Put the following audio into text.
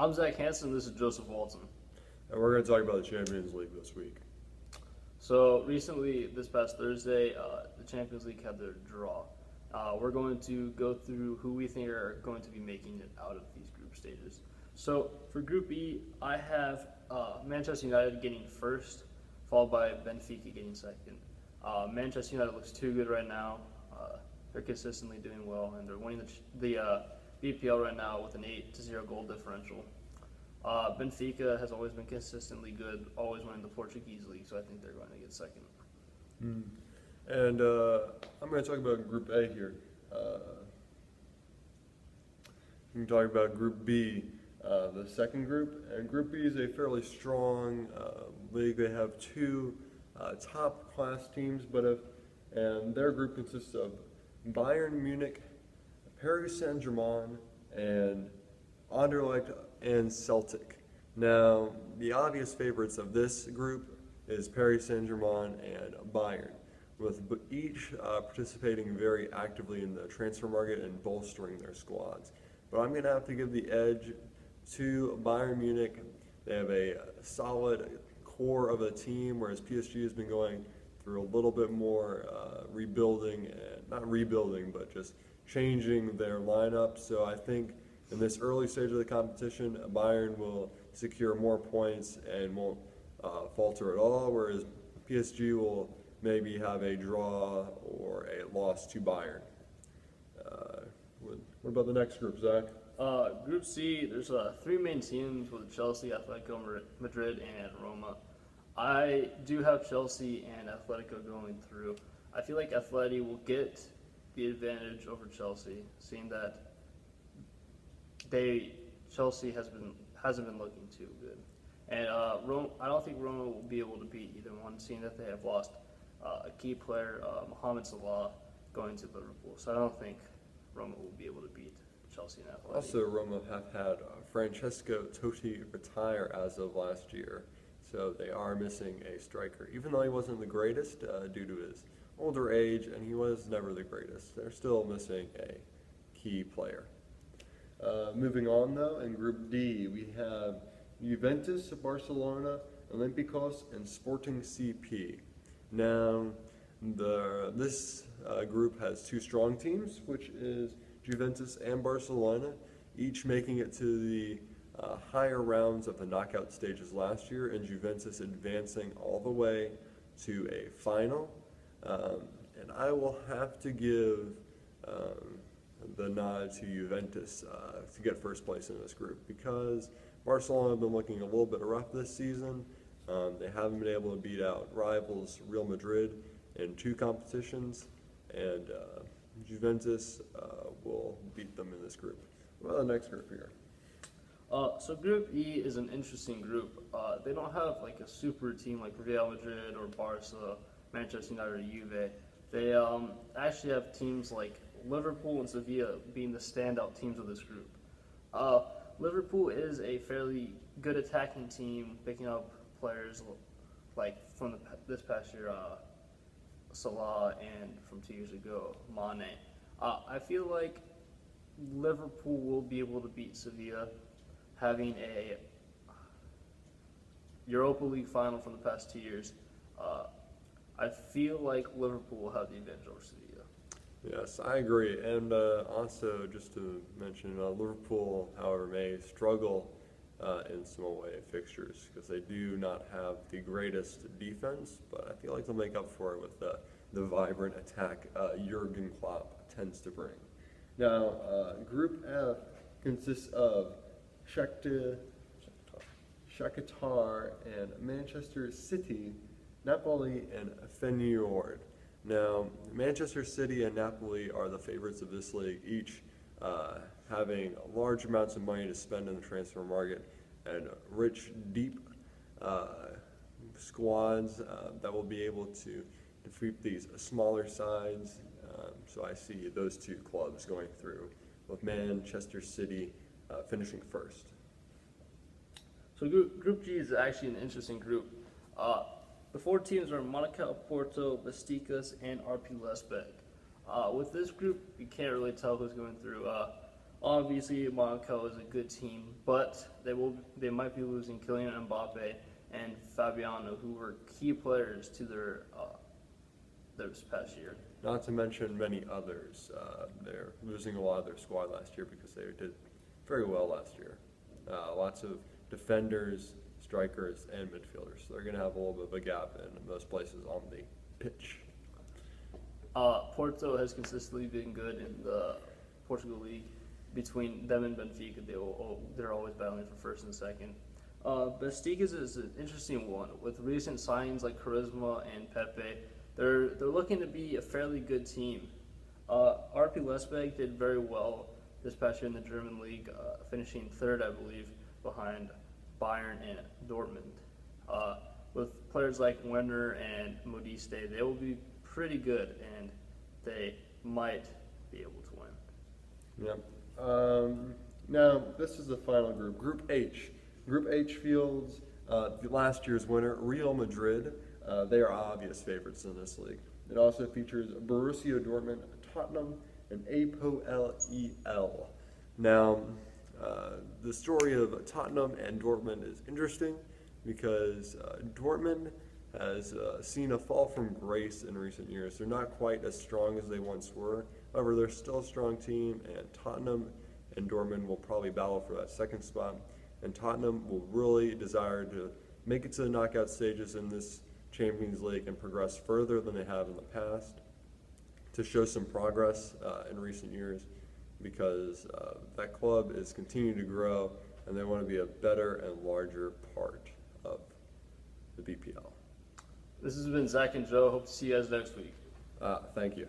I'm Zach Hansen. This is Joseph Walton. And we're going to talk about the Champions League this week. So recently, this past Thursday, the Champions League had their draw. We're going to go through who we think are going to be making it out of these group stages. So for Group E, I have Manchester United getting first, followed by Benfica getting second. Manchester United looks too good right now. They're consistently doing well, and they're winning the BPL right now with an 8-0 goal differential. Benfica has always been consistently good, always winning the Portuguese league, so I think they're going to get second. And I'm going to talk about Group A here. We can talk about Group B, the second group. And Group B is a fairly strong league. They have two top-class teams, and their group consists of Bayern Munich, Paris Saint-Germain, and Anderlecht and Celtic. Now, the obvious favorites of this group is Paris Saint-Germain and Bayern, with each participating very actively in the transfer market and bolstering their squads. But I'm going to have to give the edge to Bayern Munich. They have a solid core of a team, whereas PSG has been going through a little bit more rebuilding, and not rebuilding, but just changing their lineup. So I think in this early stage of the competition, Bayern will secure more points and won't falter at all, whereas PSG will maybe have a draw or a loss to Bayern. What about the next group, Zach? Group C, there's three main teams with Chelsea, Atletico Madrid, and Roma. I do have Chelsea and Atletico going through. I feel like Atleti will get the advantage over Chelsea, seeing that Chelsea hasn't been looking too good, and I don't think Roma will be able to beat either one, seeing that they have lost a key player, Mohamed Salah, going to Liverpool. So I don't think Roma will be able to beat Chelsea and Atleti. Also, Roma have had Francesco Totti retire as of last year, so they are missing a striker. Even though he wasn't the greatest due to his older age, and he was never the greatest, they're still missing a key player. Moving on, though, in Group D, we have Juventus, Barcelona, Olympiacos, and Sporting CP. Now, this group has two strong teams, which is Juventus and Barcelona, each making it to the higher rounds of the knockout stages last year, and Juventus advancing all the way to a final. And I will have to give the nod to Juventus to get first place in this group, because Barcelona have been looking a little bit rough this season. They haven't been able to beat out rivals Real Madrid in two competitions, and Juventus will beat them in this group. What about the next group here? So Group E is an interesting group. They don't have like a super team like Real Madrid or Barca, Manchester United, or Juve. They actually have teams like Liverpool and Sevilla being the standout teams of this group. Liverpool is a fairly good attacking team, picking up players like from this past year, Salah, and from 2 years ago, Mane. I feel like Liverpool will be able to beat Sevilla, having a Europa League final from the past 2 years. I feel like Liverpool will have the advantage over Sevilla. Yes, I agree. And also, just to mention, Liverpool, however, may struggle in some away fixtures because they do not have the greatest defense, but I feel like they'll make up for it with the vibrant attack Jurgen Klopp tends to bring. Now, Group F consists of Shakhtar and Manchester City, Napoli, and Feyenoord. Now, Manchester City and Napoli are the favorites of this league, each having large amounts of money to spend in the transfer market and rich, deep squads that will be able to defeat these smaller sides. So I see those two clubs going through, with Manchester City finishing first. So Group G is actually an interesting group. The four teams are Monaco, Porto, Besiktas, and RP Leipzig. With this group, you can't really tell who's going through. Obviously, Monaco is a good team, but they might be losing Kylian Mbappe and Fabiano, who were key players to their this past year. Not to mention many others. They're losing a lot of their squad last year because they did very well last year. Lots of defenders, strikers, and midfielders. So they're going to have a little bit of a gap in most places on the pitch. Porto has consistently been good in the Portugal League. Between them and Benfica, they're always battling for first and second. Besiktas is an interesting one with recent signings like Charisma and Pepe. They're looking to be a fairly good team. RP Leipzig did very well this past year in the German league, finishing third, I believe, behind Bayern and Dortmund. With players like Werner and Modiste, they will be pretty good, and they might be able to win. Yep. Now, this is the final group, Group H. Group H fields last year's winner, Real Madrid. They are obvious favorites in this league. It also features Borussia Dortmund, Tottenham, and APOEL. Now, the story of Tottenham and Dortmund is interesting because Dortmund has seen a fall from grace in recent years. They're not quite as strong as they once were. However, they're still a strong team, and Tottenham and Dortmund will probably battle for that second spot. And Tottenham will really desire to make it to the knockout stages in this Champions League and progress further than they have in the past, to show some progress in recent years, because that club is continuing to grow, and they want to be a better and larger part of the BPL. This has been Zach and Joe. Hope to see you guys next week. Thank you.